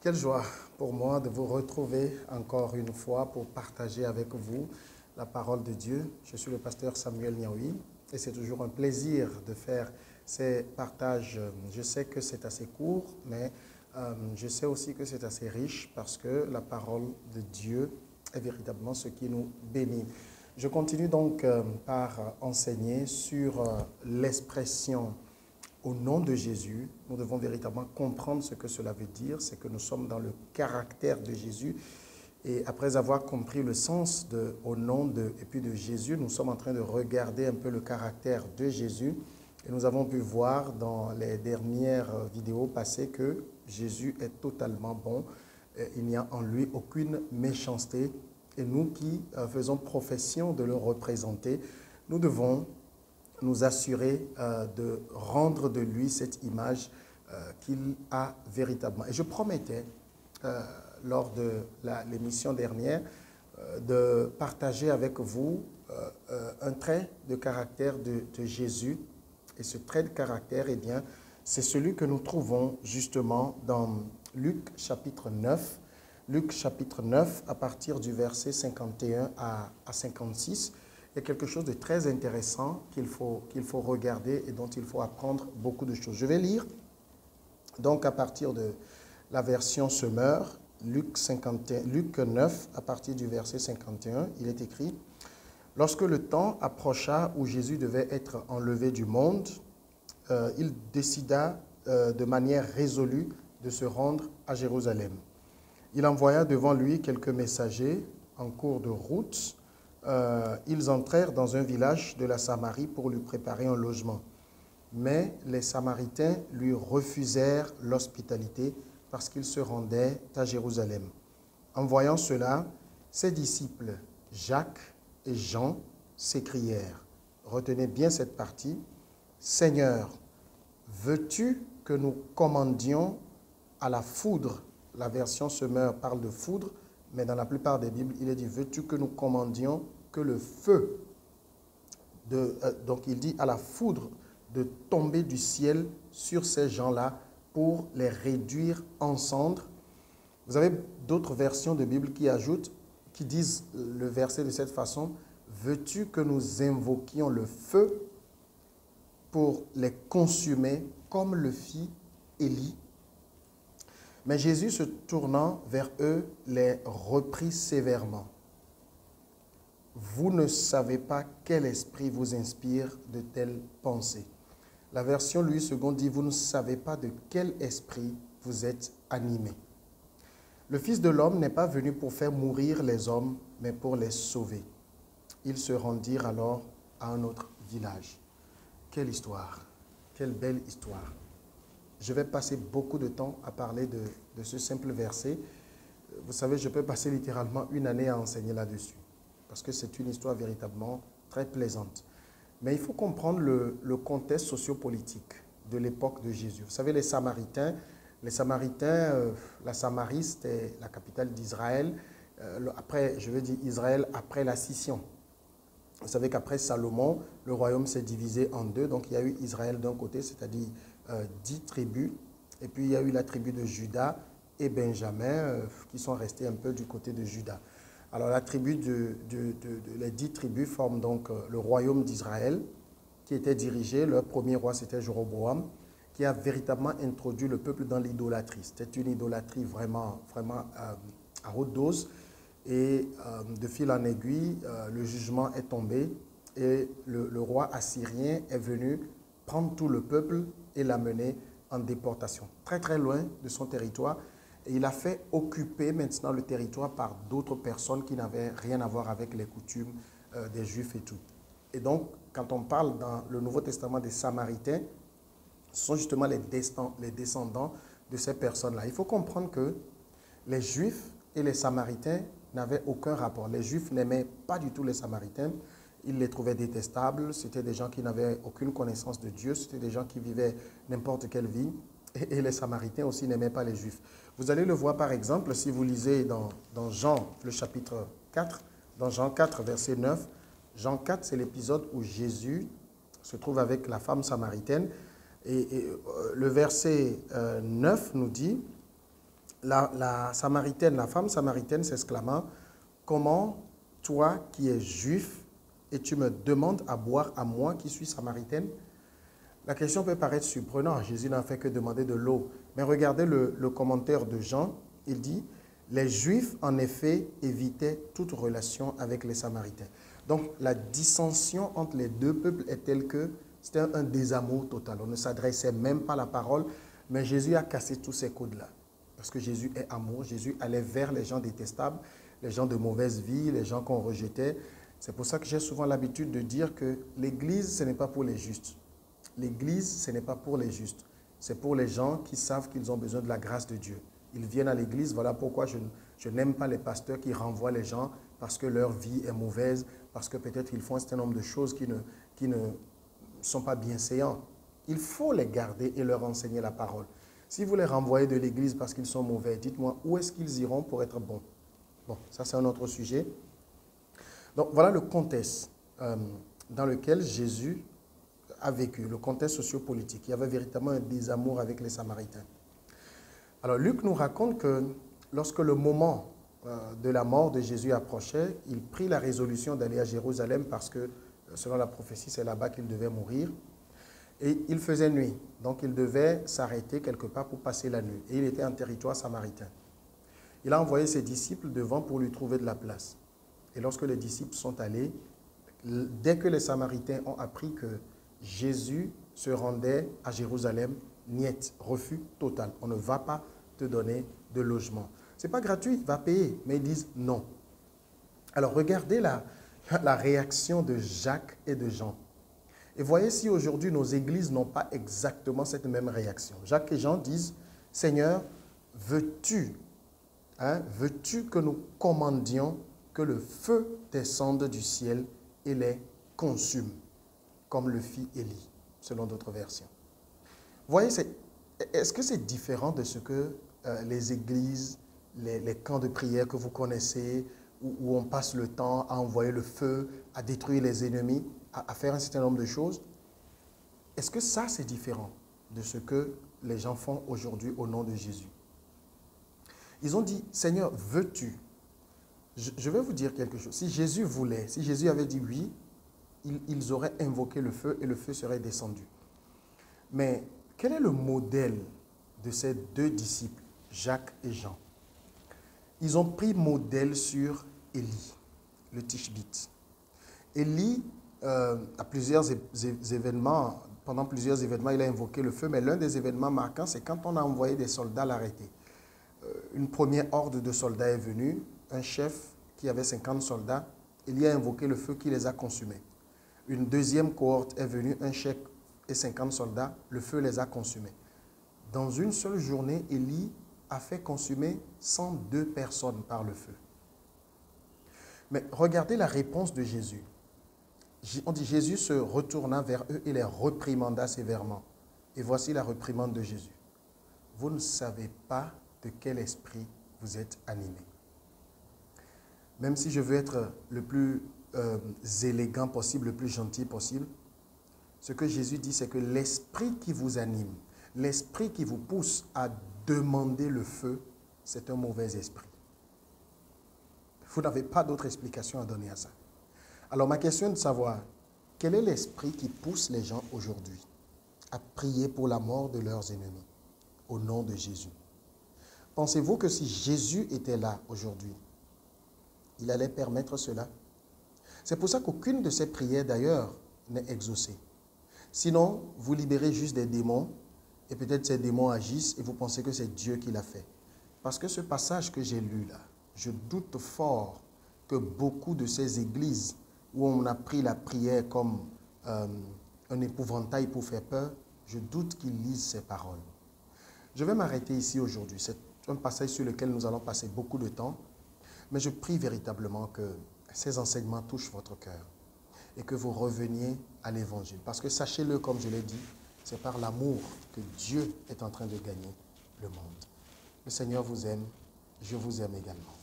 Quelle joie pour moi de vous retrouver encore une fois pour partager avec vous la parole de Dieu. Je suis le pasteur Samuel Niaoui et c'est toujours un plaisir de faire ces partages. Je sais que c'est assez court, mais je sais aussi que c'est assez riche parce que la parole de Dieu est véritablement ce qui nous bénit. Je continue donc par enseigner sur l'expression au nom de Jésus. Nous devons véritablement comprendre ce que cela veut dire. C'est que nous sommes dans le caractère de Jésus. Et après avoir compris le sens de au nom de et puis de Jésus, nous sommes en train de regarder un peu le caractère de Jésus. Et nous avons pu voir dans les dernières vidéos passées que Jésus est totalement bon. Il n'y a en lui aucune méchanceté. Et nous qui faisons profession de le représenter, nous devons nous assurer de rendre de lui cette image qu'il a véritablement. Et je promettais, lors de l'émission dernière, de partager avec vous un trait de caractère de Jésus. Et ce trait de caractère, eh bien, c'est celui que nous trouvons justement dans Luc chapitre 9. Luc chapitre 9, à partir du verset 51 à 56. Il y a quelque chose de très intéressant qu'il faut regarder et dont il faut apprendre beaucoup de choses. Je vais lire donc à partir de la version Semeur, Luc 9, à partir du verset 51, il est écrit « Lorsque le temps approcha où Jésus devait être enlevé du monde, il décida de manière résolue de se rendre à Jérusalem. Il envoya devant lui quelques messagers en cours de route. Ils entrèrent dans un village de la Samarie pour lui préparer un logement. Mais les Samaritains lui refusèrent l'hospitalité parce qu'il se rendait à Jérusalem. En voyant cela, ses disciples, Jacques et Jean, s'écrièrent, retenez bien cette partie, « Seigneur, veux-tu que nous commandions à la foudre ?» La version Semeur parle de foudre, mais dans la plupart des Bibles, il est dit, veux-tu que nous commandions que le feu, donc il dit à la foudre, de tomber du ciel sur ces gens-là pour les réduire en cendres. Vous avez d'autres versions de Bible qui ajoutent, qui disent le verset de cette façon, veux-tu que nous invoquions le feu pour les consumer comme le fit Élie? Mais Jésus, se tournant vers eux, les reprit sévèrement. Vous ne savez pas quel esprit vous inspire de telles pensées. La version Louis II dit, vous ne savez pas de quel esprit vous êtes animés. Le Fils de l'homme n'est pas venu pour faire mourir les hommes, mais pour les sauver. Ils se rendirent alors à un autre village. Quelle histoire, quelle belle histoire. Je vais passer beaucoup de temps à parler de ce simple verset. Vous savez, je peux passer littéralement une année à enseigner là-dessus, parce que c'est une histoire véritablement très plaisante. Mais il faut comprendre le contexte sociopolitique de l'époque de Jésus. Vous savez, la Samarie, c'était la capitale d'Israël. Après, je veux dire Israël après la scission. Vous savez qu'après Salomon, le royaume s'est divisé en deux. Donc, il y a eu Israël d'un côté, c'est-à-dire 10 tribus. Et puis, il y a eu la tribu de Juda et Benjamin qui sont restés un peu du côté de Juda. Alors, la tribu les 10 tribus forment donc le royaume d'Israël qui était dirigé. Leur premier roi, c'était Jéroboam, qui a véritablement introduit le peuple dans l'idolâtrie. C'était une idolâtrie vraiment à haute dose. Et de fil en aiguille, le jugement est tombé et le roi assyrien est venu prendre tout le peuple et l'amener en déportation, très très loin de son territoire. Et il a fait occuper maintenant le territoire par d'autres personnes qui n'avaient rien à voir avec les coutumes des Juifs et tout. Et donc, quand on parle dans le Nouveau Testament des Samaritains, ce sont justement les descendants de ces personnes-là. Il faut comprendre que les Juifs et les Samaritains n'avaient aucun rapport. Les Juifs n'aimaient pas du tout les Samaritains. Ils les trouvaient détestables. C'était des gens qui n'avaient aucune connaissance de Dieu. C'était des gens qui vivaient n'importe quelle vie. Et les Samaritains aussi n'aimaient pas les Juifs. Vous allez le voir par exemple si vous lisez dans Jean, le chapitre 4, dans Jean 4, verset 9. Jean 4, c'est l'épisode où Jésus se trouve avec la femme samaritaine. Et le verset 9 nous dit, la Samaritaine, la femme samaritaine s'exclama, « Comment, toi qui es juif, et tu me demandes à boire à moi qui suis samaritaine ?» La question peut paraître surprenante. Jésus n'a fait que demander de l'eau. Mais regardez le commentaire de Jean. Il dit, « Les Juifs, en effet, évitaient toute relation avec les Samaritains. » Donc, la dissension entre les deux peuples est telle que c'était un désamour total. On ne s'adressait même pas à la parole, mais Jésus a cassé tous ces codes-là. Parce que Jésus est amour. Jésus allait vers les gens détestables, les gens de mauvaise vie, les gens qu'on rejetait. C'est pour ça que j'ai souvent l'habitude de dire que l'Église, ce n'est pas pour les justes. L'Église, ce n'est pas pour les justes. C'est pour les gens qui savent qu'ils ont besoin de la grâce de Dieu. Ils viennent à l'Église, voilà pourquoi je n'aime pas les pasteurs qui renvoient les gens parce que leur vie est mauvaise, parce que peut-être ils font un certain nombre de choses qui ne sont pas bienséantes. Il faut les garder et leur enseigner la parole. Si vous les renvoyez de l'Église parce qu'ils sont mauvais, dites-moi où est-ce qu'ils iront pour être bons. Bon, ça c'est un autre sujet. Donc voilà le contexte dans lequel Jésus a vécu, le contexte sociopolitique. Il y avait véritablement un désamour avec les Samaritains. Alors Luc nous raconte que lorsque le moment de la mort de Jésus approchait, il prit la résolution d'aller à Jérusalem parce que, selon la prophétie, c'est là-bas qu'il devait mourir. Et il faisait nuit, donc il devait s'arrêter quelque part pour passer la nuit. Et il était en territoire samaritain. Il a envoyé ses disciples devant pour lui trouver de la place. Et lorsque les disciples sont allés, dès que les Samaritains ont appris que Jésus se rendait à Jérusalem, niet, refus total. On ne va pas te donner de logement. Ce n'est pas gratuit, il va payer, mais ils disent non. Alors regardez la réaction de Jacques et de Jean. Et voyez si aujourd'hui nos églises n'ont pas exactement cette même réaction. Jacques et Jean disent, « Seigneur, veux-tu que nous commandions que le feu descende du ciel et les consume, comme le fit Élie, selon d'autres versions. » Voyez, est-ce que c'est différent de ce que les églises, les camps de prière que vous connaissez, où on passe le temps à envoyer le feu, à détruire les ennemis, à faire un certain nombre de choses? Est-ce que ça, c'est différent de ce que les gens font aujourd'hui au nom de Jésus? Ils ont dit, « Seigneur, veux-tu » Je vais vous dire quelque chose. Si Jésus voulait, si Jésus avait dit oui, ils auraient invoqué le feu et le feu serait descendu. Mais quel est le modèle de ces deux disciples, Jacques et Jean? Ils ont pris modèle sur Élie, le Tishbite. Élie, à plusieurs événements, pendant plusieurs événements, il a invoqué le feu, mais l'un des événements marquants, c'est quand on a envoyé des soldats l'arrêter. Une première horde de soldats est venue, un chef qui avait 50 soldats, Élie a invoqué le feu qui les a consumés. Une deuxième cohorte est venue, un chef et 50 soldats, le feu les a consumés. Dans une seule journée, Élie a fait consumer 102 personnes par le feu. Mais regardez la réponse de Jésus. On dit Jésus se retourna vers eux et les reprimanda sévèrement. Et voici la réprimande de Jésus. Vous ne savez pas de quel esprit vous êtes animés. Même si je veux être le plus élégant possible, le plus gentil possible, ce que Jésus dit, c'est que l'esprit qui vous anime, l'esprit qui vous pousse à demander le feu, c'est un mauvais esprit. Vous n'avez pas d'autre explication à donner à ça. Alors ma question est de savoir, quel est l'esprit qui pousse les gens aujourd'hui à prier pour la mort de leurs ennemis au nom de Jésus? Pensez-vous que si Jésus était là aujourd'hui, il allait permettre cela? C'est pour ça qu'aucune de ces prières d'ailleurs n'est exaucée. Sinon, vous libérez juste des démons et peut-être ces démons agissent et vous pensez que c'est Dieu qui l'a fait. Parce que ce passage que j'ai lu là, je doute fort que beaucoup de ces églises où on a pris la prière comme un épouvantail pour faire peur, je doute qu'ils lisent ces paroles. Je vais m'arrêter ici aujourd'hui. C'est un passage sur lequel nous allons passer beaucoup de temps, mais je prie véritablement que ces enseignements touchent votre cœur et que vous reveniez à l'Évangile. Parce que sachez-le, comme je l'ai dit, c'est par l'amour que Dieu est en train de gagner le monde. Le Seigneur vous aime, je vous aime également.